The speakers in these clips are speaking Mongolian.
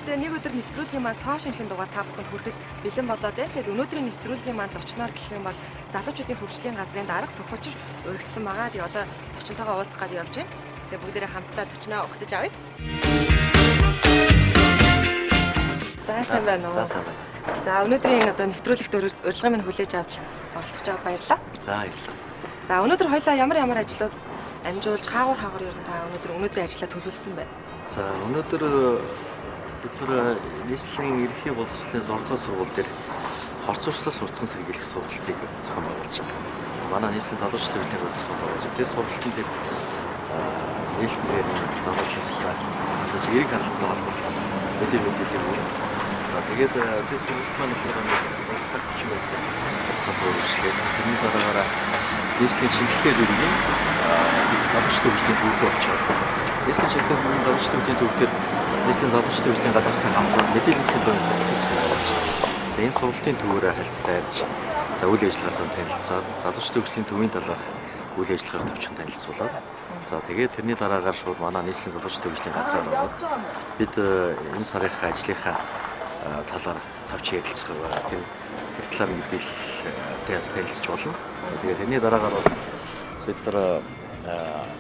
үзэгчдээ нэг өдөр нэвтрүүлгийн маань цоо шинэхэн дугаар та бүхэнд хүрэхэд бэлэн болоод байна. Тэгэхээр өнөөдрийн нэвтрүүлгийн маань зочноор гэх юм бол залуучуудын хөгжлийн газрын дарга сухучир урагдсан байгаа. Тэгээ одоо зочнотойгоо уулзах гээд явж байна. Тэгээ бүгдээрээ хамтдаа зочноо өгтөж авъя. За сайн байна уу? За өнөөдрийн одоо нэвтрүүлэгт урилгын минь хүлээж авч оролцож байгаад баярлалаа. За баярлалаа. За өнөөдөр хоёлаа ямар ажлууд амжуулж хаагур ер нь та өнөөдрийн ажлаа төлөвлөсөн байна. За өнөөдөр бид нийслэлийн ерөнхий боловсролын 6 дугаар сургууль дээр хорцоочлол суртсан сэргийлэх сургалтыг зохион байгуулж байгаа. Манай нийслэлийн залуучдын төлөв зохион байгуулж байгаа. Тэр сургалтын дээр нийлбэрээр залуучуудаа эрэг хандлагатай холбоотой мэдээлэл өгнө. За тэгээд тэр сургалт маань их цаг хүчин байдаг. Хугацаа өөрчлөлт. Тэрний дараагаар нийслэлийн чиглэлтэй дүргийн залуучдын хөгжлийн төвлөрөө очоод нийслэлийн чиглэлийн залуучдын хөгжлийн төвлөр нийслэлийн залуучдын хөгжлийн газартай хамтран мэдээллийн төвийн сургалтыг зохион байгуулж байгаа. Энэ сургалтын төвөөрөө хальттай ирж за үйл ажиллагаатай танилцаад залуучдын хөгжлийн төвийн талаарх үйл ажиллагааг товчхон танилцуулаад за тэгээд тэрний дараагаар шууд манай нийслэлийн залуучдын хөгжлийн газраар ороод бид энэ сарынхаа ажлынхаа талаар товч ярилцах байгаа. Тэр талаар мэдээлэлтэй танилцж болно. Тэгээд тэрний дараагаар бид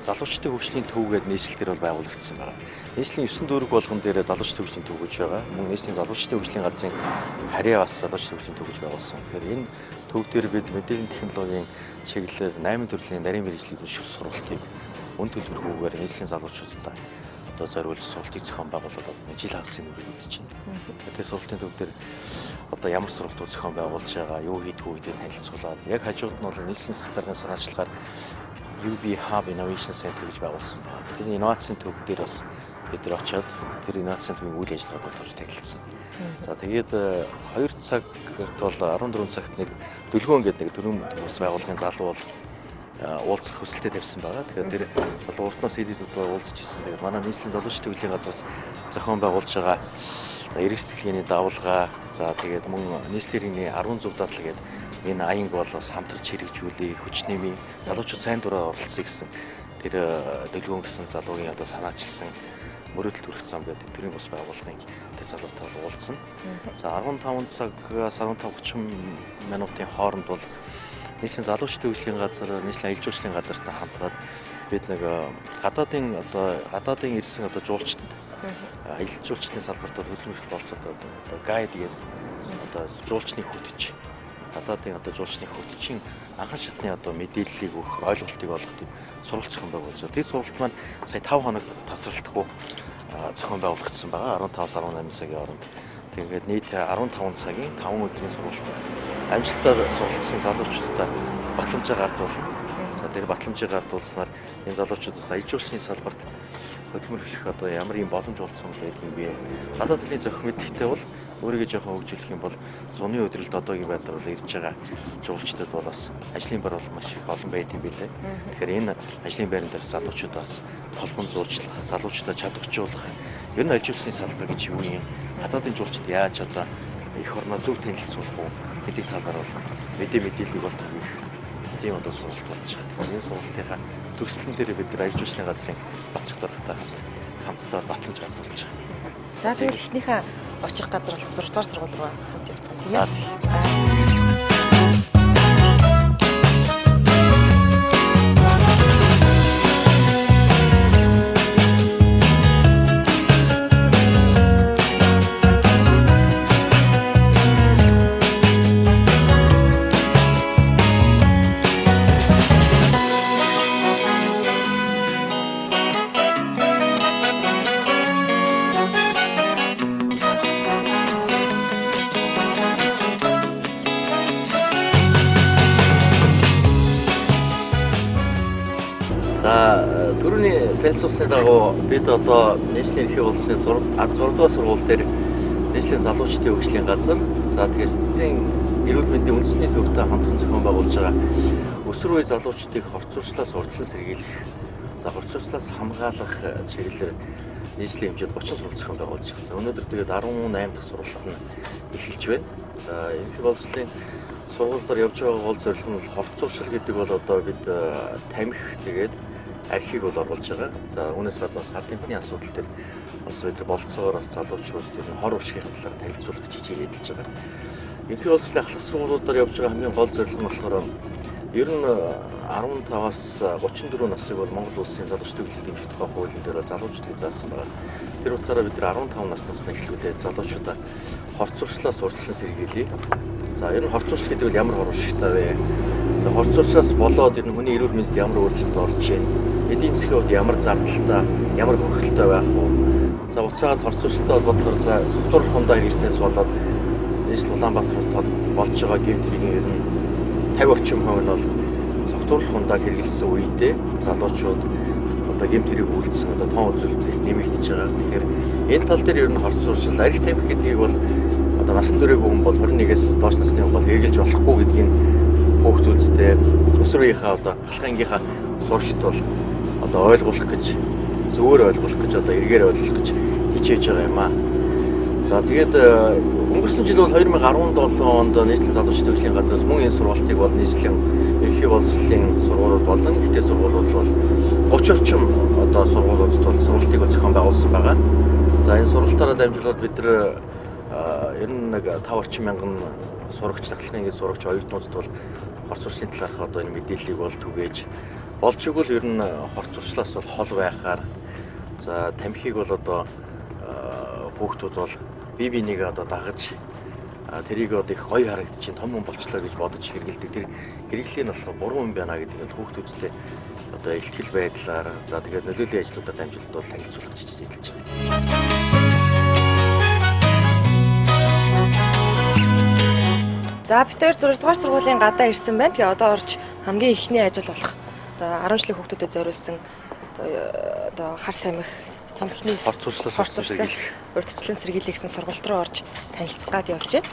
залуучдын хөгжлийн төв гэдэг нийслэлээр бол байгуулагдсан байна. Нийслэлийн 9 дүүрэг болгон дээр залуучдын хөгжлийн төв гэж байгаа. Мөн нийслэлийн залуучдын хөгжлийн газрын харьяа бас залуучдын хөгжлийн төв гэж байгуулсан. Тэгэхээр энэ төв дээр бид мэдээллийн технологийн чиглэлээр 8 төрлийн нарийн мэргэжлийн зөвшөөрөл сургалтыг үн төлбөргүйгээр нийслэлийн залуучуудтай одоо зориулж сургалтыг зохион байгуулад одоо жил хагасын үрийг үзэж байна. Тэр сургалтын төв дээр одоо ямар сургалтууд зохион байгуулж байгаа, юу хийдгүү гэдгийг танилцуулаад яг хажууд нь бол нийслэлийн стандартын санаачлагаар UB Hub Innovation Center гэж байгуулсан байна. Тэр инновацийн төв дээр бас бид нар очиод тэр инновацийн төвийн үйл ажиллагаатай товч танилцсан. За тэгээд 2 цагт бол 14 цагт нэг дөлгөөн гэдэг нэг дөрвөн төс байгууллагын залуу бол уулзах хүсэлтэд тавьсан байгаа. Тэгэхээр тэр бол уртнаас ирээдүйдээ уулзч ирсэн. Тэгээд манай нийслэлийн залуучдын хөгжлийн газраас зохион байгуулж байгаа эрэг сэтгэлгээний давалгаа за тэгээд мөн нийслэлийн 10 зөв дадлаг гэдэг энэ аянг бол бас хамтарч хэрэгжүүлээ, хүч нэмий, залуучууд сайн дураар оролцсон гэсэн тэр дэлгүүн гэсэн залуугийн одоо санаачилсан мөрөдөл төрөх зам гэдэг тэрийн бас байгууллагын тэр залуутай уулзсан. За 15 цагаас 15-30 минутын хооронд бол нийслэлийн залуучдын хөгжлийн газар, нийслэлийн аялал жуулчлалын газартай хамтраад бид нэг гадаадын ирсэн одоо жуулчдад аялал жуулчлалын салбарт хөдөлмөрлөлт болцоод одоо гайд гэдэг одоо жуулчны хөтөч гадаадын одоо жуулчны хөтчийн анхан шатны одоо мэдээллийг өгөх ойлголтыг олгох сургалт зохион байгуулж байгаа. Тэр сургалт маань сая 5 хоног тасралтгүй зохион байгуулагдсан байгаа. 15-аас 18 цагийн хооронд. Тэгээд нийт 15 цагийн 5 өдрийн сургалт амжилтаар суралцсан залуучуудаа батламжаа гардуулна. За тэр батламжаа гардуулснаар энэ залуучуудаас аялал жуулчлалын салбарт хөдөлмөрлөх одоо ямар юм боломж олцсон байдгийг би гадаад талын зохих мэдхтэй бол өөрийгөө жоохон хөгжүүлэх юм бол зуны өдрөлд одоогийн байдлаар бол ирж байгаа жуулчдад бол бас ажлын бар бол маш их олон байд юм билээ. Тэгэхээр энэ ажлын байран дээр залуучуудаас толгон зуучлах, залуучуудаа чадваржуулах, ер нь ажилчны салбар гэж юу юм? Гадаадын жуулчид яаж одоо их орноо зөв танилцуулах уу гэдэг талаар бол мэдээллийг бол тийм одоо сургалт болж байгаа. Энэ сургалтынхаа төгсгөлн дээр бид нар аялал жуулчлалын газрын бацх даргатай хамтдаа батламж гардуулж байгаа. За тэгээд эхнийхээ очих газар болох 6 дугаар сургууль руу хамт явцгаая тийм ээ. За түрүүний танилцуулсны дагуу бид одоо нийслэлийн эрхийг олсон 6 дугаар сургууль дээр нийслэлийн залуучдын хөгжлийн газар за тэгээд эцсийн эрүүл мэндийн үндэсний төвтэй хамтран зохион байгуулж байгаа өсвөр үе залуучдыг хорцоорчлоос урьдчилан сэргийлэх за хорцоорчлоос хамгаалах чиглэлээр нийслэлийн хэмжээнд 30 сургууль зохион байгуулж байгаа. За өнөөдөр тэгээд 18 дахь сургууль нь эхэлж байна. За эрхийг олсон сургуульдаар явж байгаа гол зорилго нь хорцоорчл гэдэг бол одоо бид тамхи тэгээд архийг бол оруулж байгаа. За үүнээс гадна бас хар тамхины асуудал дээр бас бид болцоогоор бас залуучууд ер нь хор уршигын талаар танилцуулах жижиг хэлж байгаа. Ерөнхий боловсролын ахлах сургуулиудаар явж байгаа хамгийн гол зорилго нь болохоор ер нь 15-аас 34 насыг бол Монгол улсын залуучдын төлөв дэмжих тухай хуулийн дээр залуучдыг заасан байгаа. Тэр утгаараа бид 15 наснаас нь эхлүүлээд залуучуудаа хорцорчлоос урьдчилан сэргийлье. За ер нь хорцорч гэдэг нь ямар хор уршигтай вэ? За хорцорчоос болоод ер нь хүний эрүүл мэндэд ямар өөрчлөлт орж ийн? Эдийн засгийн хувьд ямар зардалтай, ямар хохиролтой байх вэ? За уцаагаад хорцорчтой болохоор за сувтуур хундаа хэрэгснээс болоод нийслэл Улаанбаатар болж байгаа гэмтрийн ер нь 50 орчим хувь нь бол сувтуур хундаа хэрэгэлсэн үедээ залуучууд одоо гэмтрийг үйлдсэн одоо тоон үзүүлэлт их нэмэгдэж байгаа. Тэгэхээр энэ тал дээр ер нь хорцорчл арх тамхи гэдгийг бол одоо насан туршаагүй хүн бол 21-ээс доош насны хүн бол хэрэгжилж болохгүй гэдгийг хүүхдүүдтэй өсвөрийнхаа одоо халахынгийнхаа сурагчд бол одоо ойлгуулах гэж зөвөр ойлгуулах гэж одоо эргээр ойлгуулах гэж хичээж байгаа юм аа. За тэгээд өнгөрсөн жил бол 2017 онд нийслэлийн залуучдын хөгжлийн газраас мөн энэ сургалтыг бол нийслэлийн ерөнхий боловсролын сургуулиуд болон ихтэй сургуулиуд бол 30 орчим одоо сургуулиудад бол сургалтыг зохион байгуулсан байгаа. За энэ сургалтаараа дамжуулаад бид нар ер нь нэг 5 орчим мянган сурагч, дахлагын сурагч оюутнуудад бол хорцорчлын талаарх одоо энэ мэдээллийг бол түгээж болж игэл ер нь хорцорчлоос бол хол байхаар за тамхиг бол одоо хүүхдүүд бол бие биенийг одоо дагаж тэрийг одоо их гоё харагдчих, том хүн болчлоо гэж бодож хэрэгэлдэг. Тэр хэрэглээ нь болохоор буруу юм байна гэдэг нь хүүхдүүдтэй одоо ихтгэл байдлаар за тэгээд нөлөөллийн ажлуудаар дамжуулалт бол танилцуулах гэж хэлж байгаа. За бид хоёр 6 дугаар сургуулийн гадаа ирсэн байна. Тэгээ одоо орж хамгийн ихний ажил болох одоо 10 жилийн хүүхдүүдэд зориулсан одоо хар тамхи тамхины хорцорчлоос урьдчилан сэргийлэх гэсэн сургалт руу орж танилцах гад явж байна.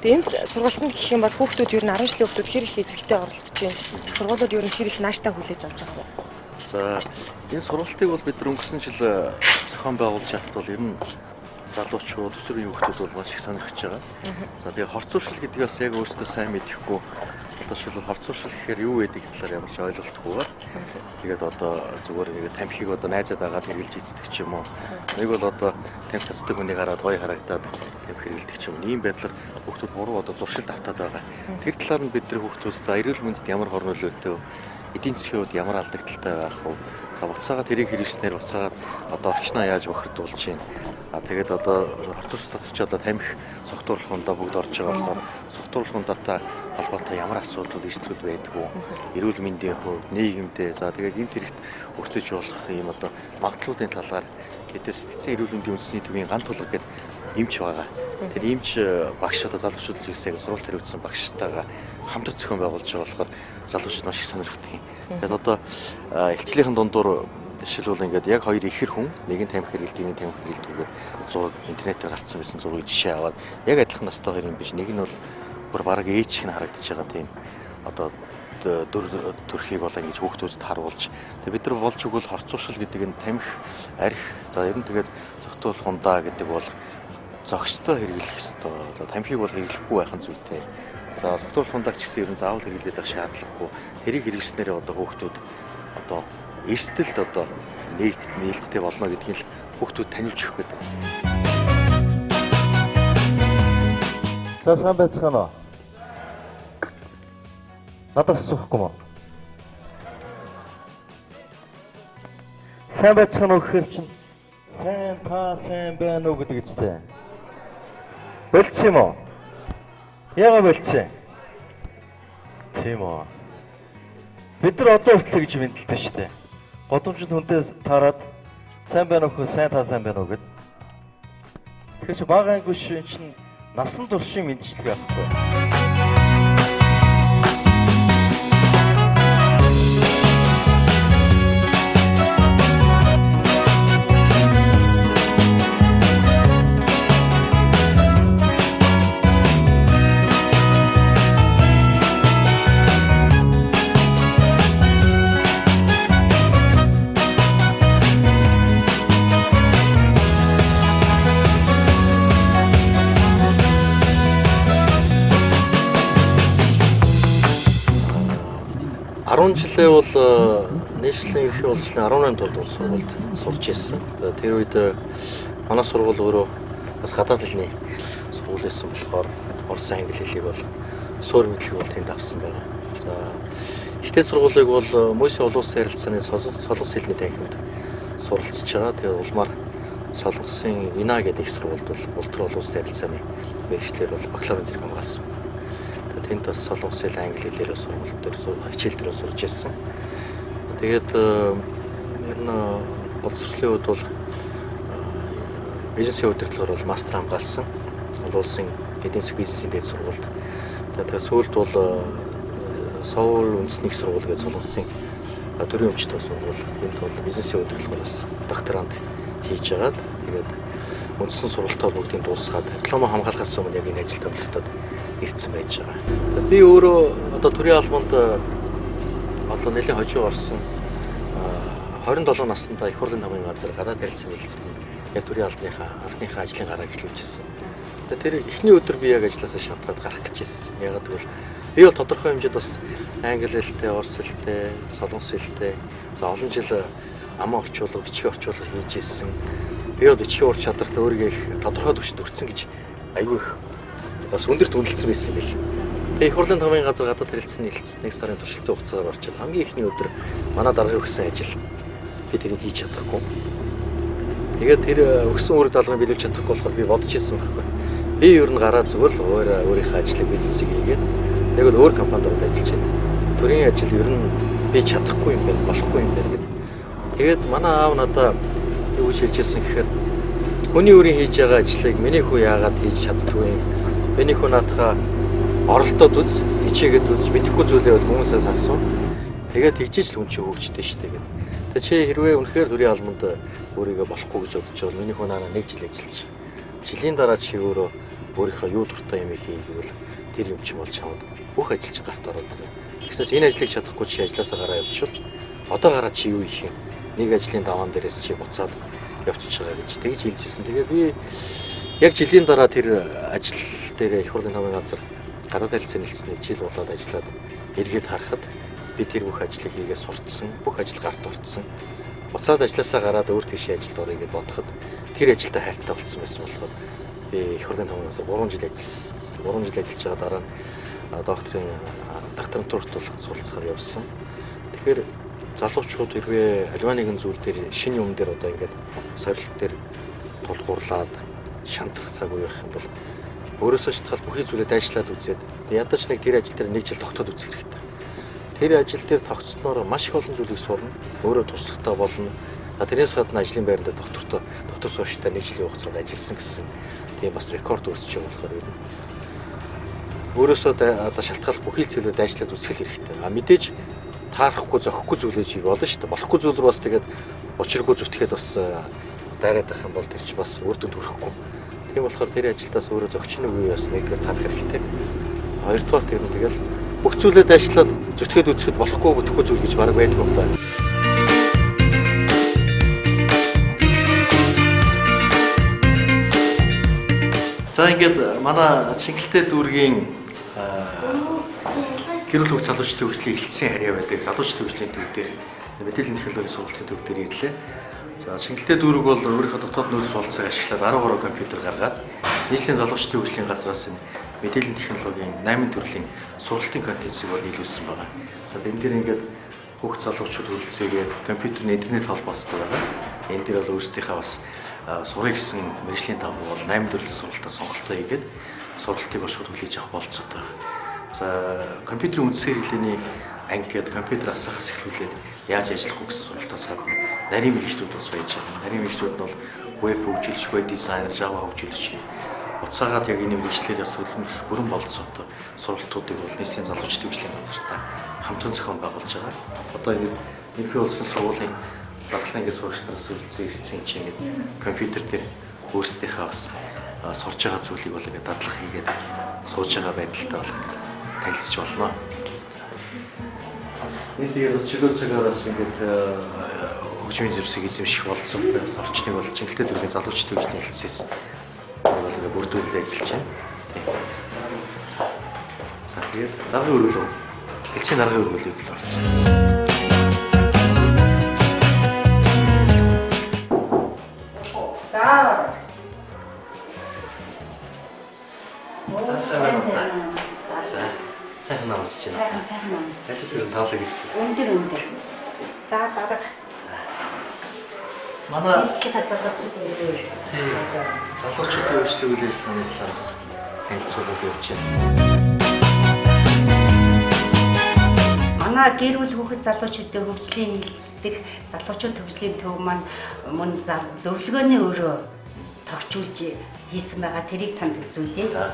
Тэгээ энд сургалтанд гэх юм бол хүүхдүүд ер нь 10 жилийн хүүхдүүд хэр их эзэгтэй оролцож байна. Сургуулиуд ер нь хэр их нааштай хүлээж авч байгаа вэ? За энэ сургалтыг бол бид нар өнгөрсөн жил зохион байгуулж явахад бол ер нь залуучууд, өсвөрийн хүүхдүүд бол маш их сонирхож байгаа. За тэгээ хорцорчл гэдгийг бас яг өөрсдөө сайн мэдэхгүй одоо шилбэл хорцорчл гэхээр юу гэдэг талаар ямар ч ойлголтгүй байна. Тэгээд одоо зүгээр нэг тамхиг одоо найзаад агаад хэрэгжилж эздэг ч юм уу. Нэг бол одоо тамхи цацдаг хүнийг хараад гоё харагдаад тамхи хэрэгэлдэг ч юм уу. Ийм байдлаар хүүхдүүд буруу одоо зуршилд автаад байгаа. Тэр талаар нь бид нар хүүхдүүд за эрүүл мэндэд ямар хор нөлөөтэй вэ? Эдийн засгийн хувьд ямар алдагдaltaй байх вэ? За буцаагаад тэрийг хэрэгснээр буцаагаад одоо орчноо яаж бохирдуулж чинь. Тэгээд одоо хорцорч дотор ч одоо тамхи согтуурлах хундаа бүгд орж байгаа болохоор согтуурлах хундаатай холбоотой ямар асуудал эрсдэл байдгүй эрүүл мэндийн хувьд нийгэмдээ за тэгээд гэмт хэрэгт өртөж болох юм одоо магадлалын талаар хэдээс сэтгцэн эрүүл мэндийн үндэсний төвийн ганц тулга гэдэг эмч байгаа. Тэр эмч багш одоо залуучууд зүйлсээ сургалт хариуцсан багштайгаа хамтран зохион байгуулж байгаа болохоор залуучууд маш их сонирхдаг юм. Тэгээд одоо ихтгэлийн дундуур жишээлбэл ингээд яг хоёр ихэр хүн нэг нь тамхи хэрэгэлдэг, нэг тамхи хэрэгэлдэггээд зураг интернетээр гарцсан байсан зургийг жишээ аваад яг адилхан настай хоёр юм биш. Нэг нь бол бүр бараг ээж шиг нь харагдаж байгаа тийм одоо төрхийг бол ингэж хүүхдүүдэд харуулж тэгээ бид нар болж өгвөл хорцорчл гэдэг нь тамхи арх за ер нь тэгээд зохицуулах хундаа гэдэг бол зохистой хэрэглэх ёстой. За тамхиг бол хэрэглэхгүй байх нь зүйтэй. За зохицуулах хундаа ч гэсэн ер нь заавал хэрэглээд байх шаардлагагүй. Тэрийг хэрэглэснээр одоо хүүхдүүд одоо эрсдэлд одоо нээлттэй болно гэдгийг л хүүхдүүд танилж өгөх гэдэг. За сайн байцгаана уу? Надаас асуухгүй мó. Сайн байцгаана уу гэхээр чинь сайн та сайн байна уу гэдэг үстэй. Болчих юм уу? Яагаад болчих? Тийм үү. Бид нар одоо хүртэл гэж мэдлээ шүү дээ. Годомжид хүнтэй таарад сайн байна уу, сайн та сайн байна уу гэд. Тэгэхээр чи бага анги чинь насан туршийн мэдчилгээ авахгүй. Жилээ бол нийслэлийн ерхий боловсролын 18 дугаар дунд сургуульд сурч ирсэн. Тэр үед манай сургууль өөрөө бас гадаад хэлний сургууль байсан болохоор орос англи хэлийг бол суур мэдлэгийг бол тэнд авсан байгаа. За ихтэй сургуулийг бол Мөсийн улс харилцааны солонгос хэлний танхимд суралцж байгаа. Тэгээд улмаар солонгосын ИНА гэдэг их сургуульд бол улс төр улс харилцааны мэргэжлэр бол бакалаврын зэрэг хамгаалсан. Тэнд бас солонгос хэл англи хэлээр сургууль дээр хичээл дээр сурч ирсэн. Тэгээд ер нь боловсролын үед бол бизнесийн удирдлагаар бол мастер хамгаалсан. Улсын улсын эдийн засгийн бизнесийн дээд сургуульд. Тэгээд сүүлд бол Соул үндэсний их сургууль гэж солонгосын төрийн өмчтөй сургууль. Энд бол бизнесийн удирдлагаас докторант хийж агаад тэгээд үндсэн сургалтаа бүгдийг дуусгаад диплом хамгаалахаас өмнө яг энэ ажилд томилогдоод ирсэн байж байгаа. Би өөрөө одоо төрийн албанд олон нэлийн хожуу орсон 27 наснда их хурлын намын газар гадаад харилцааны хэлцэд яг төрийн албаныхаа анхныхаа ажлын гарааг эхлүүлж ирсэн. Тэр эхний өдөр би яг ажлаасаа шантраад гарах гэж ирсэн. Ягаад гэвэл би бол тодорхой хэмжээд бас англи хэлтэй, орос хэлтэй, солонгос хэлтэй за олон жил аман орчуулга, бичгийн орчуулга хийж ирсэн. Би бол бичгийн ур чадвартай өөрийгөө их тодорхой төвчөнд хүрсэн гэж аягүй их бас өндөр түнэлцсэн байсан юм бэл. Тэгээ их хурлын намын газар гадаад харилцааны хэлцэд 1 сарын туршилтын хугацаагаар орчод хамгийн ихний өдөр манай даргыг өгсөн ажил би тэрийг хийж чадахгүй. Тэгээд тэр өгсөн үүрэг даалгаврыг биелүүлж чадахгүй болохоор би бодож ирсэн байхгүй. Би ер нь гараад зүгээр л өөрийнхөө ажлыг бизнесийг хийгээд нэг л өөр компанид ажиллаж байна. Төрийн ажил ер нь би чадахгүй юм байна, болохгүй юм байна гэдэг. Тэгээд манай аав надаа юу гэж хэлжсэн гэхээр хүний өөрийн хийж байгаа ажлыг миний хүү яагаад хийж чаддгүй юм? Миний хүү наатахаа оролдоод үз, хичээгээд үз, мэдэхгүй зүйлээ бол хүмүүсээс асуу. Тэгээд тэгжиж л хүн чинь хөгждөг шүү дээ гэдэг. Тэгээ чи хэрвээ үнэхээр төрийн албанд өөрийгөө болохгүй гэж бодож бол миний хүү наана 1 жил ажиллаж. Жилийн дараа чи өөрөө өөрийнхөө юу дуртай юм хийгээл тэр юм чинь бол чамд бүх ажил чинь гарт ороод ирнэ. Тэгснээс энэ ажлыг чадахгүй чи ажилласаа гараа явуучвал одоо гараа чи юу хийх юм? Нэг ажлын даваан дээрээс чи буцаад явчихж байгаа гэж тэгж хэлжсэн. Тэгээд би яг жилийн дараа тэр ажил дээр их хурлын намын газар гадаад харилцааны хэлцэнийг жил болоод ажиллаад эргээд харахад би тэр бүх ажлыг хийгээ сурцсан, бүх ажил гарт орцсон. Буцаад ажилласаа гараад өөр тийшээ ажилд орё гэдээ бодоход тэр ажилдаа хайртай болсон байсан болохоор би их хурлын намын газар 3 жил ажилласан. 3 жил ажиллаж байгаа дараа докторантурт бол суралцахаар явсан. Тэгэхээр залуучууд хэрвээ альва нэгэн зүйл дээр шинэ юм дээр одоо ингээд сорилт дээр тулгуурлаад шантрах цаг үе байх юм бол өөрөөсөө шалтгаал бүхий зүйлээ дайшлаад үзээд ядаж нэг тэр ажил дээр 1 жил тогтоод үзэх хэрэгтэй. Тэр ажил дээр тогтсноор маш их олон зүйлийг сурна, өөрөө туршлагатай болно. Тэрнээс гадна ажлын байранд доктор сууштай 1 жилийн хугацаанд ажилласан гэсэн тийм бас рекорд үүсэж байгаа болохоор юм. Өөрөөсөө одоо шалтгаалх бүхий зүйлээ дайшлаад үзэх хэрэгтэй. Мэдээж таарахгүй зохихгүй зүйлээж болно шүү дээ. Болохгүй зүйл рүү бас тэгээд учиргүй зүтгээд бас дайраад байх юм бол тэр чинь бас үр дүнд хүрэхгүй. Тийм болохоор тэр ажилдаас өөрөө зөгчны үе бас нэгдүгээр тарах хэрэгтэй. Хоёрдугаар тэр нь тэгэл бүх зүйлээ дайшлаад зүтгээд үзэхэд болохгүй бүтэхгүй зүйл гэж бараг байдаг юм байна. За ингээд манай Шингэлтэй дүүргийн гэр бүл хөгжил залуучдын хөгжлийн хэлтсийн харьяа байдаг залуучдын хөгжлийн төв дээр мэдээллийн технологийн сургалтын төв дээр ирлээ. За Шингэлтэй дүүрэг бол өөрийнхөө дотоод нөөц болцоог ашиглаад 13 компьютер гаргаад нийслэлийн залуучдын хөгжлийн газраас мэдээллийн технологийн 8 төрлийн сургалтын контентыг бол нийлүүлсэн байгаа. За энэ дээр ингээд бүх залуучууд хөлцөөгээд компьютерний интернет холбооцтой байгаа. Энэ дээр бол өөрсдийнхээ бас сурах гэсэн мэргэжлийн давуу бол 8 төрлийн сургалтаа сонголтоо хийгээд сургалтыг бол шууд хүлээж авах болцоотой байна. За компьютерийн үндсэн хэрэглээний анги гэдэг компьютер асахаас эхлүүлээд яаж ажиллах вэ гэсэн сургалтаас гадна нарийн мэргэжлүүд бас байж байгаа. Нарийн мэргэжлүүд нь бол веб хөгжүүлэгч, веб дизайнер, Java хөгжүүлэгч уцаагаад яг энэ мэргэжлээр бас хөдөлмөрөх бүрэн бололцоотой сургалтуудыг бол нийслэлийн залуучдын хөгжлийн газартаа хамтран зохион байгуулж байгаа. Одоо энэ ерөнхий улсын сургуулийн багшлан гэж сурагч нараас үлдсэн ирсэн чинь ингээд компьютер дээр өөрсдийнхээ бас сурж байгаа зүйлийг бол ингээд дадлах хийгээд сууж байгаа байдалтай бол танилцж болно. Энэ тэгээд бас чөлөө цагаараас ингээд хөгжмийн зэвсэг эзэмших болцоотой орчныг бол Шингэлтэй дүүргийн залуучдын хөгжлийн хэлтсээс бол ингээд бүрдүүлж ажиллаж байна. За тэгээд даргын өрөөлөө хэлцээ даргын өрөөлийг л орсон. За. За сайн байна. За сайхан намарч байна. Сайхан нам. Ажил тавлаг эзлээ. Өндөр. За дарга. Манай Нийслэлийн залуучууд ирээ. залуучуудын үйлчлэг үйл ажиллагааны талаас танилцуулга явуулж байна. Манай гэр бүл хүүхэд залуучуудын хөгжлийн хилцдэг залуучууд төгслийн төв маань мөн зөвлөгөөний өрөө тогтчулж хийсэн байгаа. Тэрийг танд үзүүлье. За.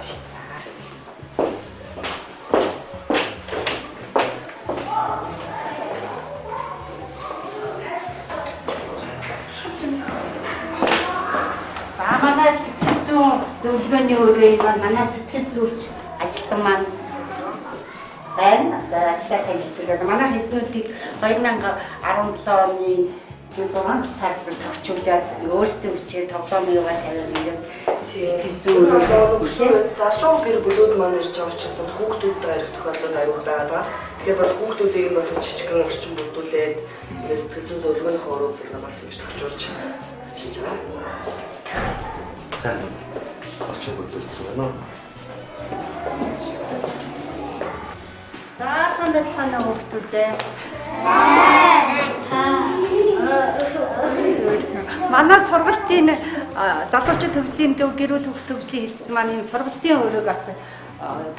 За манай сэтгэл зүйн зөвлөгөөний өрөө энэ маань манай сэтгэл зүйч ажилтан маань байна. Ажлаа танилцуулаад манай хэднүүдийг 2017 оны 6 сард төгсчүүлээд өөрсдөө хүчээр тоглоом юугаар тавиад ингээс сэтгэл зүйн өрөө залуу гэр бүлүүд маань ирж байгаа учраас бас хүүхдүүдтэй арих тохиолдол аюух байгаа. Тэгэхээр бас хүүхдүүдийг бас жижигхэн орчин бүрдүүлээд ингээд сэтгэл зүйн зөвлөгөөний хорог бас ингэж тохиолж ажиллаж байгаа. Сайн орчин бүрдүүлсэн байна уу? За санаа хүүхдүүдээ. Манай сургалтын залуучууд төгслийн төв гэр бүл хүүхд төгслийн хэлтсэн маань энэ сургалтын өрөөг бас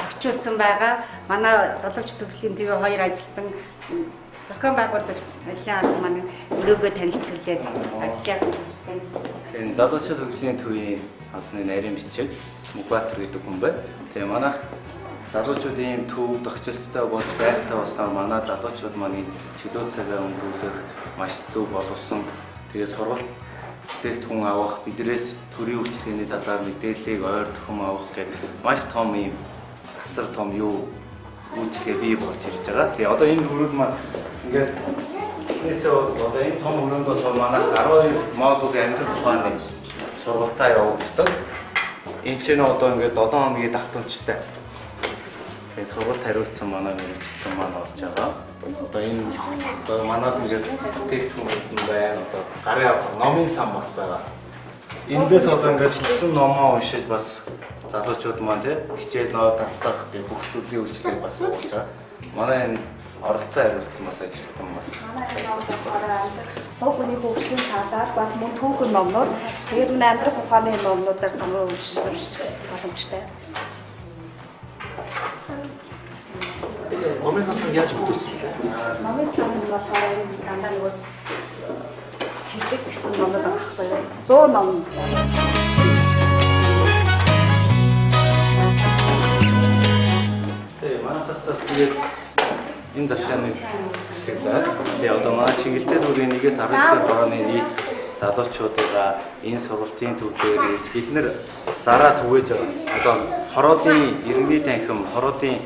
тогтчулсан байгаа. Манай залуучууд төгслийн төв хоёр ажилтан зохион байгуулагч ажлын алба маань өрөөгөө танилцуулаад ажиллаж байна. Энэ залуучууд төгслийн төвийн одны нарийн бичиг Мугбатар гэдэг хүн байна. Тэгээ манайх залуучуудын төв тогтцолттой болж байртаа басан манай залуучууд маань чөлөө цагаа өнгөрүүлэх маш зөв боловсон. Тэгээ сургалт бүтээгдэхүүн авах, бидрээс төрийн үйлчлэгээний талаар мэдээллийг ойр төхөм авах гэдэг маш том юм асар том юу үйлчлэгээ бий болж ирж байгаа. Тэгээ одоо энэ хүрээд маань ингээд нийсээ одоо энэ том өрөөнд бол манайх 12 модулийн амьдрал ухааны сургалтаа явуулдаг. Энд чинь одоо ингээд 7 хоногийн давтамжтай. Тэгээ сургалт хариуцсан манай мэрэгчлэн маань орж байгаа. Одоо энэ одоо манад ингээд бүтээгдэхүүн байна. Одоо гарын номын сан бас байгаа. Эндээс одоо ингээд хэлсэн номоо уншиж бас залуучууд маань тий хичээл ноо давтах бүх төрлийн үйлчлэг бас болж байгаа. Манай энэ оролцоо хариулсан бас ажилтан бас. Хог хүний хөгжлийн талаар бас мөн түүхэн номнууд тэгээд мөн амьдрах ухааны номнуудаар сонгон унших боломжтой. Номын хасан яаж бүтээсэн бэ? Номын сан нь болохоор дандаа нөгөө шилдэг гэсэн номнууд байгаа байхгүй юу? 100 ном. Тэгээ манайхаас бас тэгээд энэ завшааны хэсэглээд тэгээ одоо манай чиглэлтэй дүүрийн 1-ээс 19 хорооны нийт залуучуудаа энэ сургалтын төв дээр ирж бид нэр зараа түгээж байгаа. Одоо хороодын иргэний танхим, хороодын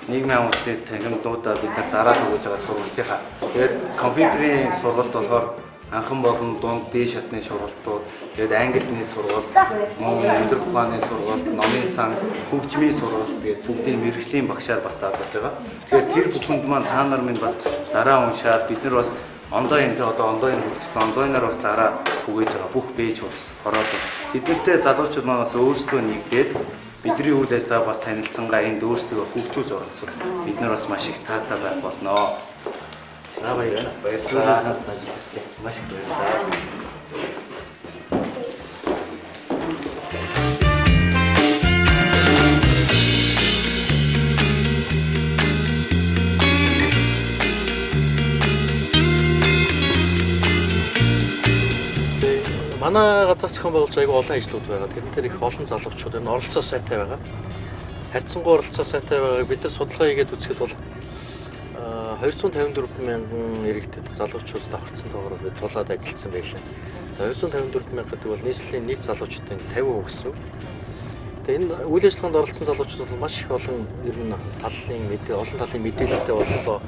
нийгмийн амжилтын танхимдуудаа бид нар зараа түгээж байгаа сургалтынхаа. Тэгээд компьютерийн сургалт болохоор анхан болон дунд дээд шатны сургалтууд, тэгээд англи хэлний сургалт, мөн амьдрах ухааны сургалт, номын сан, хөгжмийн сургалт тэгээд бүгдийн мэрэгжлийн багшаар бас заалж байгаа. Тэгэхээр тэр бүхэнд маань та нар минь бас зараа уншаад бид нар бас онлайн дээр одоо онлайн хөгжсөн онлайнаар бас зараа түгээж байгаа бүх бэж ус хороод тэднэртэй залуучууд маань бас өөрсдөө нэгдээд бидний үйл ажиллагаа бас танилцсангаа энд өөрсдөө хөгжүүлж оролцох. Бид нар бас маш их таатай байх болно. За баярлалаа. Баярлалаа. Ажилласан. Маш их баярлалаа. Манай газар зохион байгуулж аягүй олон ажлууд байгаа. Тэрэн дээр их олон залуучууд энэ оролцоо сайтай байгаа. Харьцангуй оролцоо сайтай байгааг бид нар судалгаа хийгээд үзэхэд бол 254 мянган иргэдэд залуучууд давхарцсан тоогоор бид тулаад ажилласан байлаа. 254 мянга гэдэг бол нийслэлийн нийт залуучуудын 50% гэсэн. Тэгээ энэ үйл ажиллагаанд оролцсон залуучууд бол маш их олон ер нь олон талын мэдээлэлтэй боллоо.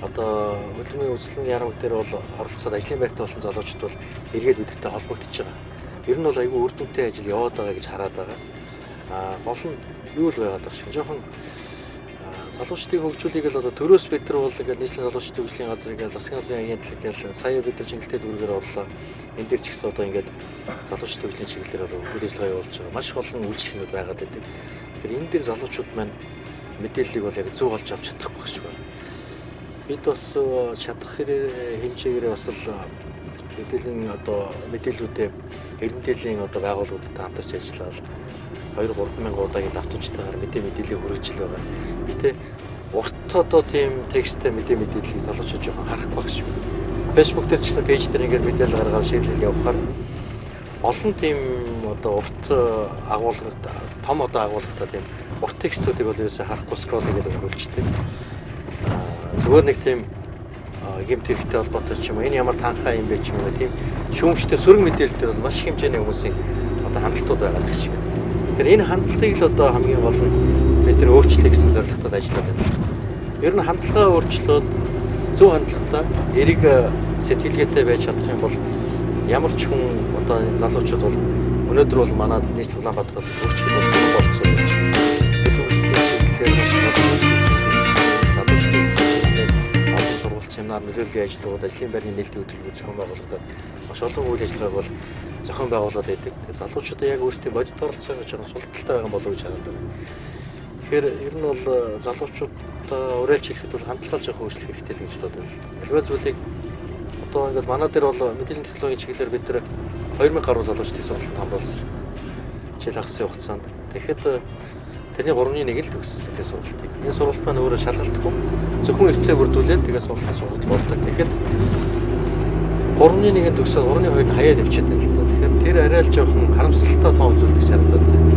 Одоо хөдөлмөрийн үйлчлэгийн ярамг дээр бол оролцоод ажлын байртаа болсон залуучууд бол эргээд бидэртэй холбогдож байгаа. Ер нь бол аюул үр дүнтэй ажил яваад байгаа гэж хараад байгаа. Гол нь юу л байгаад байгаа шиг жоохон залуучдыг хөгжүүлэх л одоо төрөөс бид нар бол ингээд нийслэлийн залуучдын хөгжлийн газрыг засгийн газрын агентлаг гэл сая бид нар чиглэлтэй дүргээр орлоо. Энд дээр ч гэсэн одоо ингээд залуучдын хөгжлийн чиглэлээр бол үйл ажиллагаа явуулж байгаа. Маш олон үйлчлэгнүүд байгаад байдаг. Тэгэхээр энэ дээр залуучууд маань мэдээллийг бол яг зөв олж авч чадахгүй багш байна. Бид бас чадах хэмжээгээр бас л мэдээллийн одоо мэдээллүүдээ эрдэнэтэйлийн одоо байгууллагуудад хамтарч ажиллаад 2-3 мянган удаагийн давтамжтайгаар мэдээллийг хүргэж байгаа. Гэхдээ урт одоо тийм тексттэй мэдээллийг залуучууд жоохон харахгүй багш байна. Facebook дээр ч гэсэн пэйж дээр ингээд мэдээлэл гаргаад шийдлэл явахаар олон тийм одоо урт агуулгад том одоо агуулгатай тийм урт текстүүдийг бол ерөөсөй харахгүй скролл хийгээд өнгөрүүлжтэй. Зүгээр нэг тийм гэмт хэрэгтэй холбоотой ч юм уу энэ ямар танхаа юм бэ ч юм уу тийм шүүмжтэй сөрөг мэдээлэлтэй бол маш их хэмжээний хүмүүсийн одоо хандлтууд байгаа гэж байна. Тэгэхээр энэ хандлагыг л одоо хамгийн гол нь бид нэр өөрчлөе гэсэн зорилготой ажиллаад байна. Ер нь хандлагаа өөрчлөөд зөв хандлагатай эрэг сэтгэлгээтэй байж чадах юм бол ямар ч хүн одоо энэ залуучууд бол өнөөдөр бол манай нийслэл Улаанбаатарт хөгжих болцсон гэж. Семинар нөлөөллийн ажлууд, ажлын байрны нээлтийн хөтөлбөр зохион байгуулагдаад маш олон үйл ажиллагааг бол зохион байгуулад байдаг. Тэгээд залуучуудаа яг өөрсдийн бодит оролцоогоо жоохон султалтай байгаа болов уу гэж хараад байна. Тэгэхээр ер нь бол залуучуудаа уриалж хэлэхэд бол хандлагаа жоохон өөрчлөх хэрэгтэй л гэж боддог байна. Аливаа зүйлийг одоо ингээд манай дээр бол мэдээллийн технологийн чиглэлээр бид нэр 2000 гаруй залуучдыг сургалтанд хамруулсан. Жил ахсын хугацаанд. Тэгэхэд тэрний 3-1 л төгссөн гэх сургалтыг. Энэ сургалт маань өөрөө шалгалтгүй зөвхөн эрцээ бүрдүүлээд тэгээ сургалтын сургалт болдог. Тэгэхэд 3-1 төгсөөд 3-2 нь хаяад явчихад байна л да. Тэгэхээр тэр арай л жоохон харамсалтай том зүйл гэж харагдаад байна.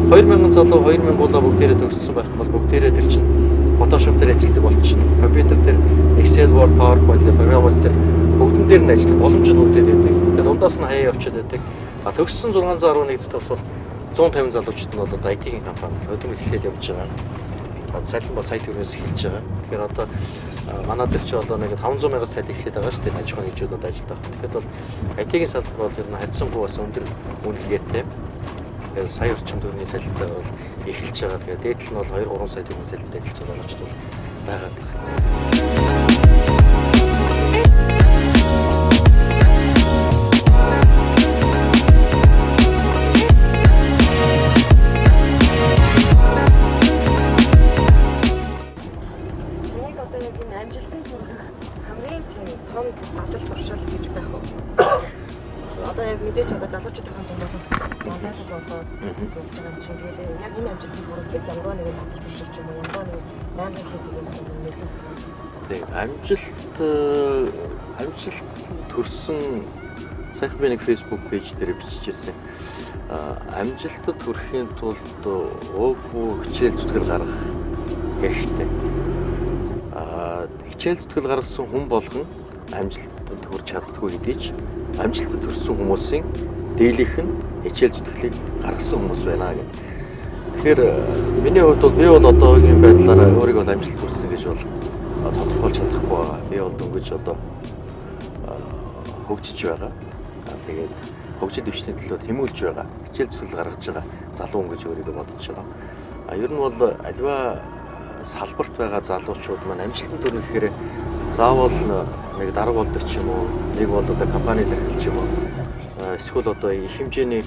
2000 залуу 2000 гуулаа бүгдээрээ төгссөн байх бол бүгдээрээ тэр чинь Photoshop дээр ажилладаг болчихно. Компьютер дээр Excel, Word, PowerPoint гэх програмууд дээр бүгдэн дээр нь ажиллах боломжтой бүрдээд байдаг. Тэгээд дундаас нь хаяа явчихад байдаг. Төгссөн 611 дотор бол 150 залуучууд нь бол одоо IT-ийн компани хөдөлмөр эхлээд явж байгаа. Сайлан ба сайт өрөөс эхэлж байгаа. Тэгэхээр одоо манай дээр ч бол нэг 500 мянган сайт эхлээд байгаа шүү дээ. Аж ахуйн нэгжүүд ажилладаг. Тэгэхээр бол IT-ийн салбар бол ер нь харьцангуй бас өндөр үнэлгээтэй. Тэгээд сая орчим төгрөгийн салбартай бол эхэлж байгаа. Тэгээд дээдл нь бол 2-3 сая төгрөгийн салбартай ажиллаж байгаа залуучууд бол байгаад байна. Амжилтанд хүрэх хамгийн тийм том дадал туршил гэж байх уу? Одоо яг мэдээч одоо залуучуудын дунд бас манайхал болоод явж байгаа юм чинь тэгээд яг энэ амжилтанд хүрэхэд ямар нэгэн дадал туршил ч юм уу ямар нэгэн наймын хийх юм нөлөөсөн. Тийм амжилт төрсөн сайхан би нэг Facebook пэйж дээр биччихсэн. Амжилтад хүрэхийн тулд өөгүй хичээл зүтгэл гаргах хэрэгтэй. Хичээл зүтгэл гаргасан хүн болгон амжилтанд хүрч чаддаггүй хэдий ч амжилтанд хүрсэн хүмүүсийн дийлийнх нь хичээл зүтгэлийг гаргасан хүмүүс байна гэх. Тэгэхээр миний хувьд бол би бол одоогийн байдлаараа өөрийгөө амжилт хүрсэн гэж бол тодорхойлж чадахгүй байгаа. Би бол дөнгөж одоо хөгжиж байгаа. Тэгээд хөгжил дэвшний төлөө тэмүүлж байгаа. Хичээл зүтгэл гаргаж байгаа залуу хүн гэж өөрийгөө бодож байгаа. Ер нь бол аливаа салбарт байгаа залуучууд маань амжилтанд хүрэхээр заавал нэг дарга болдог ч юм уу, нэг бол одоо компани захирал ч юм уу, эсвэл одоо их хэмжээний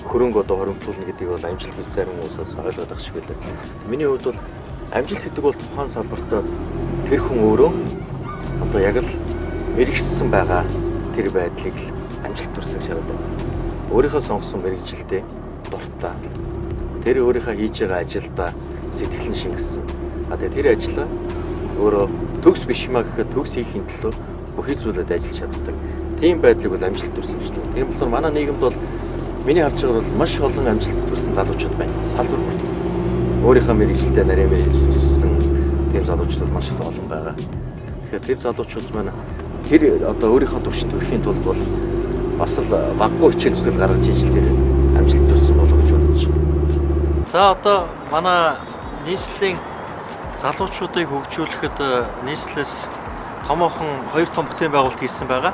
хөрөнгө одоо хоримтлуулна гэдгийг бол амжилт гэж зарим хүмүүсээс ойлгоод байгаа шиг байлаа. Миний хувьд бол амжилт гэдэг бол тухайн салбарт тэр хүн өөрөө одоо яг л мэрэгчсэн байгаа тэр байдлыг л амжилт төрсөн гэж хараад байна. Өөрийнхөө сонгосон мэрэгжилдээ дуртай. Тэр өөрийнхөө хийж байгаа ажилдаа сэтгэл нь шингэсэн. Тэгээд тэр ажлаа өөрөө төгс биш маа гэхэд төгс хийхин төлөө бүхий зүйлэд ажиллаж чаддаг. Тийм байдлыг бол амжилт төрсөн гэж байна. Тийм болохоор манай нийгэмд бол миний харж байгаа бол маш олон амжилт төрсэн залуучууд байна. Салбар бүрт өөрийнхөө мэрэгжилдээ нарийн мэрэгжилсэн тийм залуучууд маш их олон байгаа. Тэгэхээр тэр залуучууд маань тэр одоо өөрийнхөө төвшөнд хүрэхийн тулд бол бас л баггүй хичээл зүтгэл гаргаж ижил тэр амжилт төрсэн болов гэж бодож байна. За одоо манай нийслэлийн залуучуудыг хөгжүүлэхэд нийслэлээс томоохон 2 том бүтээн байгуулалт хийсэн байгаа.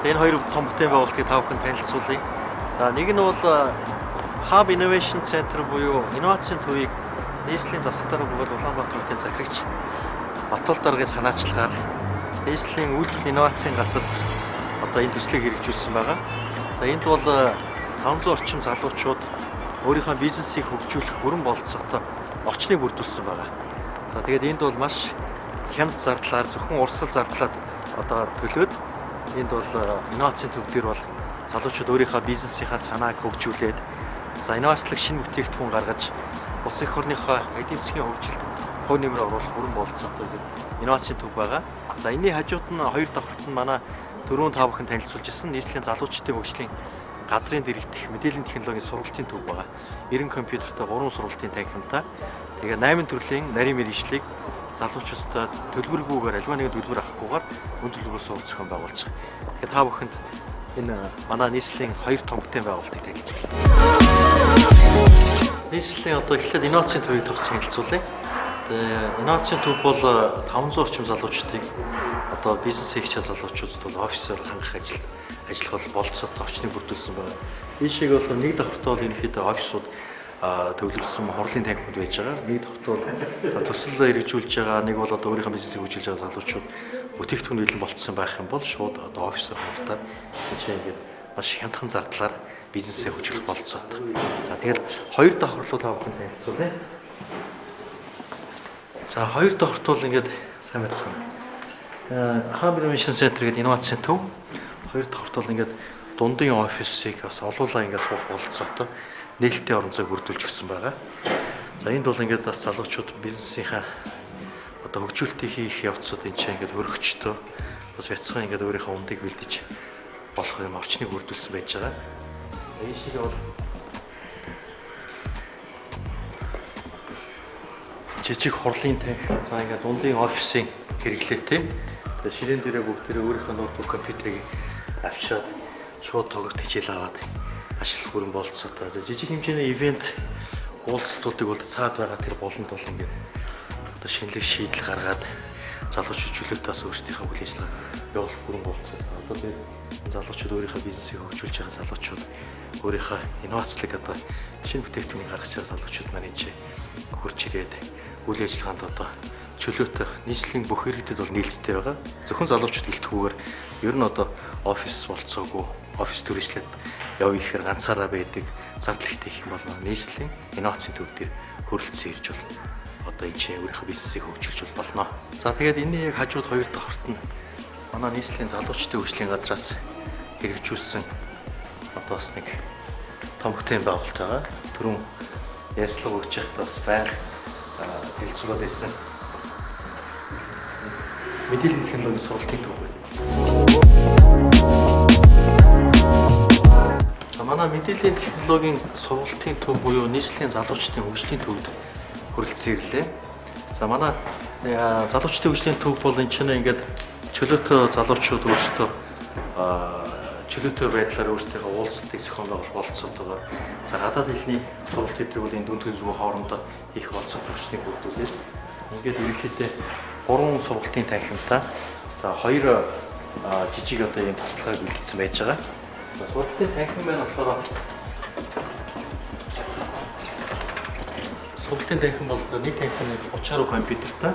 Энэ 2 том бүтээн байгуулалтыг та бүхэнд танилцуулъя. За нэг нь бол Hub Innovation Center буюу инновацийн төвийг нийслэлийн засаг дарга бөгөөд Улаанбаатар хотын захирагч Батбол даргын санаачлагаар нийслэлийн үйлдвэр инновацийн газар одоо энэ төслийг хэрэгжүүлсэн байгаа. За энд бол 500 орчим залуучууд өөрийнхөө бизнесийг хөгжүүлэх бүрэн бололцоотой орчныг бүрдүүлсэн байгаа. За тэгээд энд бол маш хямд зардлаар зөвхөн урсгал зардлаад одоо төлөөд энд бол инновацийн төв дээр бол залуучууд өөрийнхөө бизнесийнхаа санааг хөгжүүлээд за инновацлог шинэ бүтээгдэхүүн гаргаж улс их орныхоо эдийн засгийн хөгжилд хувь нэмрээ оруулах бүрэн бололцоотой инновацийн төв байгаа. За энэний хажууд нь хоёр давхарт нь манай түрүүн та бүхэн танилцуулж ирсэн нийслэлийн залуучдын хөгжлийн газрын дэргэдэх мэдээллийн технологийн сургалтын төв байгаа. 90 компьютертэй 3 сургалтын танхимтай. Тэгээ 8 төрлийн нарийн мэргэжлийг залуучуудад төлбөргүйгээр аливаа нэгэн төлбөр авахгүйгээр үн төлбөрөөр сурах зохион байгуулж байгаа. Тэгэхээр та бүхэнд энэ манай нийслэлийн хоёр том бүтээн байгуулалтыг танилцуулъя. Нийслэлийн одоо эхлээд инновацийн төвийг товчхон хэлцүүлье. Тэгээ инновацийн төв бол 500 орчим залуучдыг одоо бизнес хийх залуучуудад бол офисоор хангах ажиллах бол болцоотой орчныг бүрдүүлсэн байна. Ийшээ бол нэг давхартаа бол ерөнхийдөө офисууд төвлөрсөн хурлын танхимд байж байгаа. Нэг давхартаа бол за төсөл хэрэгжүүлж байгаа, нэг бол одоо өөрийнхөө бизнесийг хөгжүүлж байгаа залуучууд бүтээгдэхүүн бэлэн болцсон байх юм бол шууд одоо офисоор хангалтаар энэ ингээд маш хямдхан зардлаар бизнесээ хөгжүүлэх болцоотой. За тэгээд хоёр давхарлуу та бүхэн танилцуулъя. За хоёр давхарт бол ингээд сайн мэдсэн. Hub Innovation Center гэдэг инновацийн төв. Хоёр давхарт бол ингээд дундын офисыг бас олуулаа ингээд суух бололцоотой нээлттэй орон зайг бүрдүүлж өгсөн байгаа. За энд бол ингээд бас залуучууд бизнесийнхаа одоо хөгжүүлэлтийг хийх явцад энэ чинь ингээд хөрөгчтөө бас бяцхан ингээд өөрийнхөө ундыг бэлдэж болох юм орчныг бүрдүүлсэн байж байгаа. Энэ шиг бол жижиг хурлын танхим, за ингээд дундын офисын хэрэглээтэй. Тэгээ ширээн дээрээ бүгдээрээ өөрийнхөө ноутбук компьютерийг авчиад шууд тоглох хичээл аваад ашиглах бүрэн бололцоотой. Жижиг хэмжээний ивент уулзалтуудыг бол цаад байгаа тэр болонд бол ингээд одоо шинэлэг шийдэл гаргаад залуучууд чөлөөтэй бас өөрсдийнхөө үйл ажиллагаа явуулах бүрэн бололцоотой. Одоо тэгээд залуучууд өөрийнхөө бизнесийг хөгжүүлж байгаа залуучууд өөрийнхөө инновацлыг одоо шинэ бүтээгдэхүүнийг гаргаж байгаа залуучууд маань энэ хурж ирээд үйл ажиллагаанд одоо чөлөөтэй нийслэлийн бүх иргэдэд бол нийлцтэй байгаа. Зөвхөн залуучууд гэлтгүүгээр ер нь одоо офис болцоогүй, офис төрөслөд явъя гэхээр ганцаараа байдаг зардал ихтэй их юм бол нийслэлийн инновацийн төв дээр хөрөлцсөн ирж бол одоо энэ чинь өөрийнхөө бизнесийг хөгжүүлж болно. За тэгээд энэ яг хажууд хоёр давхарт нь манай нийслэлийн залуучдын хөгжлийн газраас хэрэгжүүлсэн одоо бас нэг том бүтээн байгуулалт байгаа. Түрүүн ярьслага өгч байхдаа бас байнга хэлцүүлээд байсан мэдээллийн технологийн сургалтын төв байна. За манай мэдээллийн технологийн сургалтын төв буюу нийслэлийн залуучдын хөгжлийн төвд хүрэлцэн ирлээ. За манай залуучдын хөгжлийн төв бол энэ чинь ингээд чөлөөтэй залуучууд өөрсдөө чөлөөтэй байдлаар өөрсдийнхөө уулзалтыг зохион байгуулах бололцоотойгоор за гадаад хэлний сургалт гэдэг бол энэ дүн төлөвлөгөө хоорондоо их болцоотой орчныг бүрдүүлээд ингээд ерөнхийдөө 3 сургалтын танхимтай за 2 жижиг одоо ийм тасалгааг бэлдсэн байж байгаа. За сургалтын танхим маань болохоор сургалтын танхим бол нэг танхим 30 гаруй компьютертай.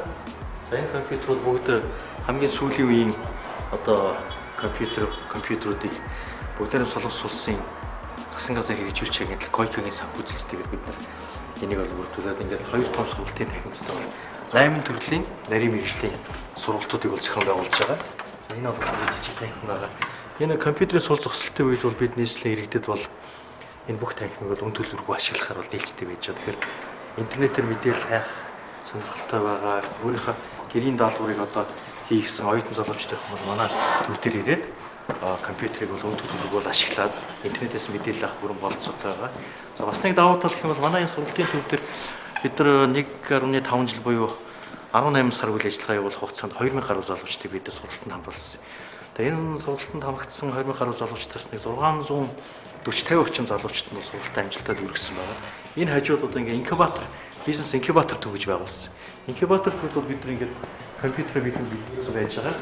За энэ компьютер бол бүгд хамгийн сүүлийн үеийн одоо компьютеруудыг бүгдээрээ Солонгос улсын засгийн газар хэрэгжүүлж байгаа Койкогийн санхүүжилтээр бид нар энийг бол бүрдүүлээд ингээд 2 том сургалтын танхимтай 8 төрлийн нарийн мэргэжлийн сургалтуудыг бол зохион байгуулж байгаа. За энэ бол жижиг танхим байгаа. Энэ компьютерийн сул зогсолтын үед бол бид нийслэлийн иргэдэд бол энэ бүх танхимыг бол үн төлбөргүй ашиглахаар бол нээлттэй байж байгаа. Тэгэхээр интернетээр мэдээлэл хайх сонирхолтой байгаа. Өөрийнхөө гэрийн даалгаврыг одоо хийгсэн оюутан залуучтай хүмүүс манай төв дээр ирээд компьютерийг бол үн төлбөргүй бол ашиглаад интернетээс мэдээлэл авах бүрэн бололцоотой байгаа. За бас нэг давуу тал гэх юм бол манай энэ сургалтын төв дээр бид нар 1.5 жил буюу 18 сар үйл ажиллагаа явуулах хугацаанд 2000 гаруй залуучдыг бид сургалтанд хамруулсан. Тэгээ энэ сургалтанд хамрагдсан 2000 гаруй залуучдаас нэг 640-50 орчим залуучд нь сургалтад амжилтад үргэлжсэн байна. Энэ хажууд одоо ингээ инкубатор, бизнес инкубатор төв гэж байгуулсан. Инкубатор төвд бол бид нар ингээ компьютерээр бэлдсэн байж байгаа.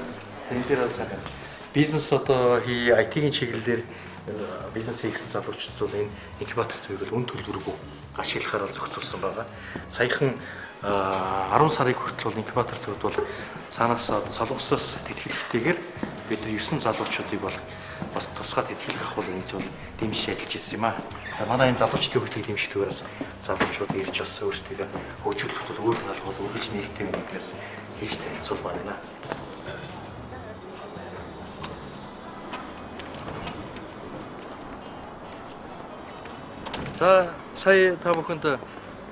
Тэгээд дээр бизнес одоо IT-ийн чиглэлээр бизнес хийсэн залуучууд бол энэ инкубатор төвийг үн төлбөргүй ашиглахаар зохицуулсан байгаа. Саяхан 10 сарын хүртэл бол инкубатор төвд бол цаанаас солонгосоос тэтгэлэгтэйгээр бид 9 залуучуудыг бол бас тусгай тэтгэлэг авах гэж бол дэмжиж ажиллаж ирсэн юм аа. Манай энэ залуучдын хөгжлийн дэмжлэгээрээс залуучууд ирж бас өөрсдөө хөгжүүлэх бол үйл халгууд үргэлж нээлттэй байна гэдгээс хийж танилцуулмаар байна. За сая та бүхэнд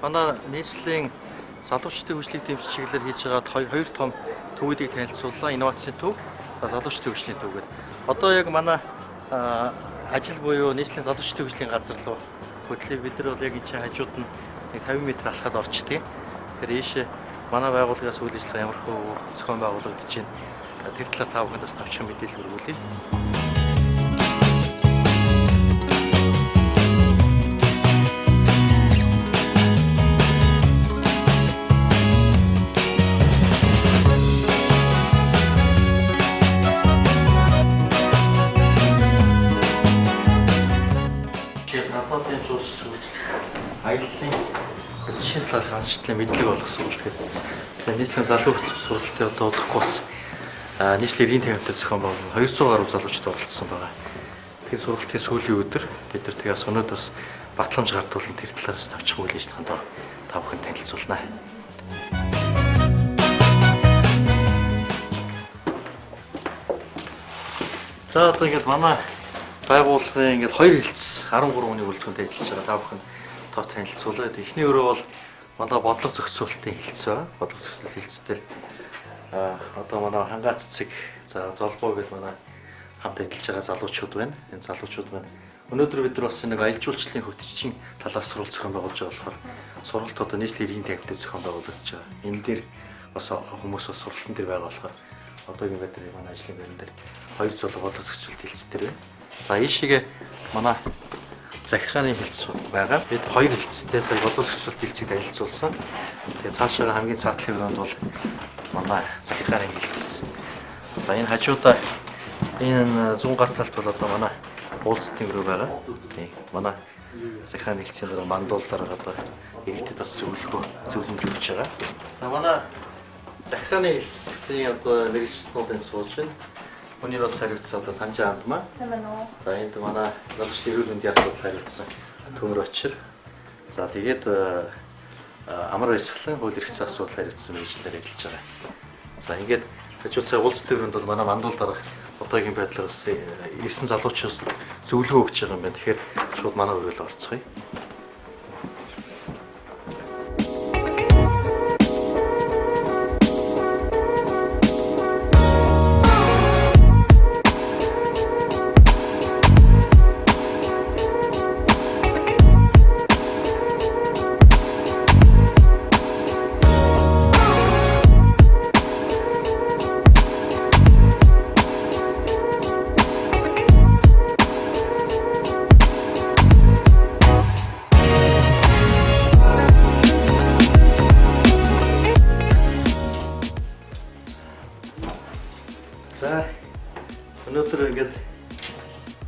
манай нийслэлийн залуучдын хөгжлийг дэмжих чиглэлээр хийж байгаа хоёр том төвүүдийг танилцууллаа. Инновацийн төв, залуучдын хөгжлийн төв гэдэг. Одоо яг манай ажил буюу нийслэлийн залуучдын хөгжлийн газар руу хөтлөе. Бид нар бол яг энэ чинь хажууд нь 50 м алхаад орчдгийг. Тэгэхээр ийшээ манай байгууллагаас үйл ажиллагаа ямар хөө зохион байгуулагдаж байна. Тэр талаар та бүхэнд бас товчхон мэдээлэл өргүүлье. Аяллаа хөдөлшийн талаар хангалттай мэдлэг олох сургалт гэдэг. Тэгэхээр нийслэлийн залуу сургалтын одоо удахгүй бас нийслэлийн эрийн тамхитай зохион байгуулалт 200 гаруй залуучууд оролцсон байгаа. Тэр сургалтын сүүлийн өдөр бид нар тэгээс өнөөдөр бас батламж гартуулан тэр талаас тавьчих үйл ажиллагаанд та бүхэн танилцуулнаа. За одоо ингээд манай байгууллагын ингээд хоёр хэлтс 13 хүний бүрэлдэхүүнтэй ажиллаж байгаа. Та бүхэн тав танилцуулаад эхний өрөө бол манай бодлого зохицуулалтын хэлтс ба бодлого зохицуулалт хэлтс дээр одоо манай хангаа цэцэг за золбоо гэдэг манай хамт ажиллаж байгаа залуучууд байна. Энэ залуучууд байна. Өнөөдөр бид нар бас нэг аялал жуулчлалын хөтөлбөрийн талаас сурвалж зохион байгуулж байгаа болохоор сургалт одоо нийслэлийн эрийн тамхитай зохион байгуулагдаж байгаа. Энэ дээр бас хүмүүс бас сургалтын дээр байгаа болохоор одоогийн байдлаар манай ажлын байран дээр хоёр зол бодлого зохицуулалт хэлтс дээр байна. За ийшээгээ манай захиргааны хэлтс байгаа. Бид хоёр хэлтстэй сая бодлого зохицуулалт хэлтсийг танилцуулсан. Тэгээ цаашаа хамгийн цаатлын өрөөнд бол манай захиргааны хэлтс. За энэ хажуудаа энэ 100 гар талд бол одоо манай уулзалтын өрөө байгаа. Тийм. Манай захиргааны хэлтсийн дараа мандуул дараа одоо иргэдэд бас зөвлөмж өгч байгаа. За манай захиргааны хэлтсийн одоо мэргэжлүүдийн сууж байна. Хүний бас хариуцсан одоо Санжаа Андмаа. За энд манай залуучдын эрүүл мэндийн асуудал хариуцсан Төмөр Очир. За тэгээд амар баясгалан хууль эрх зүйн асуудал хариуцсан мэргэжлээр ажиллаж байгаа. За ингээд хажууд сая уулзалтын өрөөнд бол манай мандуул дарга одоогийн байдлаар бас ирсэн залуучууд зөвлөгөө өгч байгаа юм байна. Тэгэхээр шууд манай өрөөл орцгоё. За өнөөдөр ингээд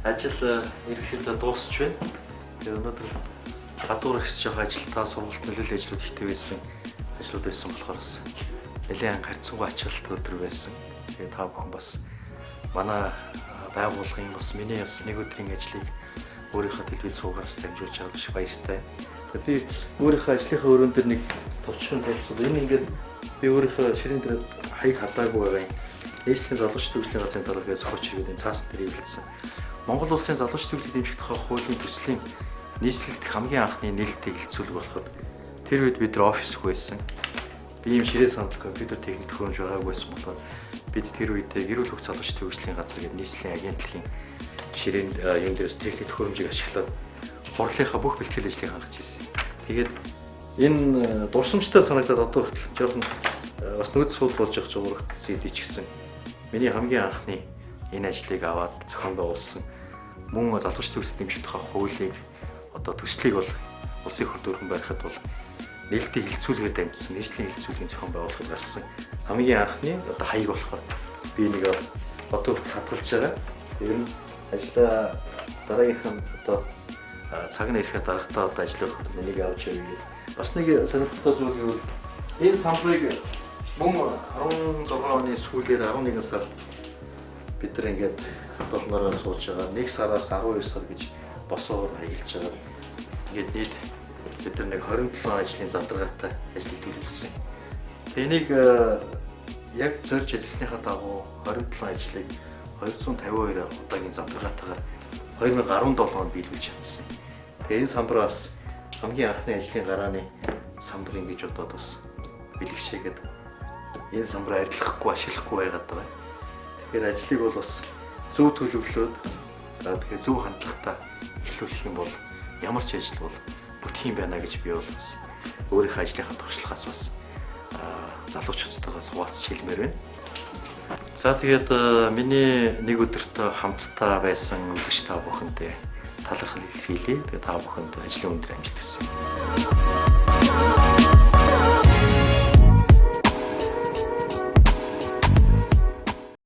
ажил ерөнхийдөө дуусч байна. Тэгээ өнөөдөр гадуур ихс жоох ажилтаа сургалт нөлөөлөл ажлууд ихтэй байсан ажлууд байсан болохоор бас нэлээд харьцангуй ачаалттай өдөр байсан. Тэгээ та бүхэн бас манай байгууллагын бас миний бас нэг өдрийн ажлыг өөрийнхөө телевиз суугаараас дамжуулж байгаа биш баяртай. Тэгээ би өөрийнхөө ажлынхаа өрөөнд дээр нэг товчхон танилцуул. Энэ ингээд би өөрийнхөө ширэн дээр хаяг хадаагүй байгаа юм. Нийслэлийн залуучдын хөгжлийн газрын дараагийн зохиолч иргэдийн цаас дээр ивэлсэн. Монгол улсын залуучдын хөгжлийг дэмжих тухай хуулийн төслийн нийслэлд хамгийн анхны нээлттэй хэлцүүлэг болоход тэр үед бид офисгүй байсан. Би ийм ширээ сандал компьютер техник төхөөрөмж байгаагүй байсан болохоор бид тэр үедээ гэр бүл хөх залуучдын хөгжлийн газар гэдэг нийслэлийн агентлагийн ширээнд юм дээрээс техник төхөөрөмжийг ашиглаад хурлынхаа бүх бэлтгэл ажлыг хангаж ирсэн. Тэгээд энэ дурсамжтай санагдаад одоо хүртэл жоохон бас нүд сууд болж явах зурагтсан эдий ч гэсэн миний хамгийн анхны энэ ажлыг аваад зохион байгуулсан мөн залуучдын хөгжлийг дэмжих тухай хуулийг одоо төслийг бол улсын хурд өргөн барихад бол нээлттэй хилцүүлгээр дамжсан нийслэлийн хилцүүлгийн зохион байгуулалт гарсан хамгийн анхны одоо хаяг болохоор би нэг одоо хадгалж байгаа. Тэр нь ажлаа дараагийнх нь одоо цаг нь ирэхэд дарагтаа одоо ажил өгөх энийг авч явъя гэдэг. Бас нэг сонирхолтой зүйл гэвэл энэ самбарыг мөн 16 оны сүүлээр 11 сард бид нар ингээд болноороо сууж байгаа. 1 сараас 12 сар гэж босоор хаягилж байгаа. Ингээд нийт бид нар нэг 27 ажлын задаргаатай ажлыг төлөвлөсөн. Энийг яг зорж ажилласныхаа дагуу 27 ажлыг 252 удаагийн задаргаатайгаар 2017 онд биелүүлж чадсан. Тэгээ энэ самбараас хамгийн анхны ажлын гарааны самбар ингэж бодоод бас бэлгшээгээд энэ самбараа арилгахгүй ашиглахгүй байгаад байгаа. Тэгэхээр ажлыг бол бас зөв төлөвлөөд тэгэхээр зөв хандлагатай эхлүүлэх юм бол ямар ч ажил бол бүтэх юм байна гэж би бол бас өөрийнхөө ажлынхаа туршлагаас бас залуучуудтайгаас хуваалцж хэлмээр байна. За тэгээд миний нэг өдөрт хамтдаа байсан үзэгч та бүхэндээ талархал илэрхийлье. Тэгээд та бүхэнд ажлын өндөр амжилт хүсье.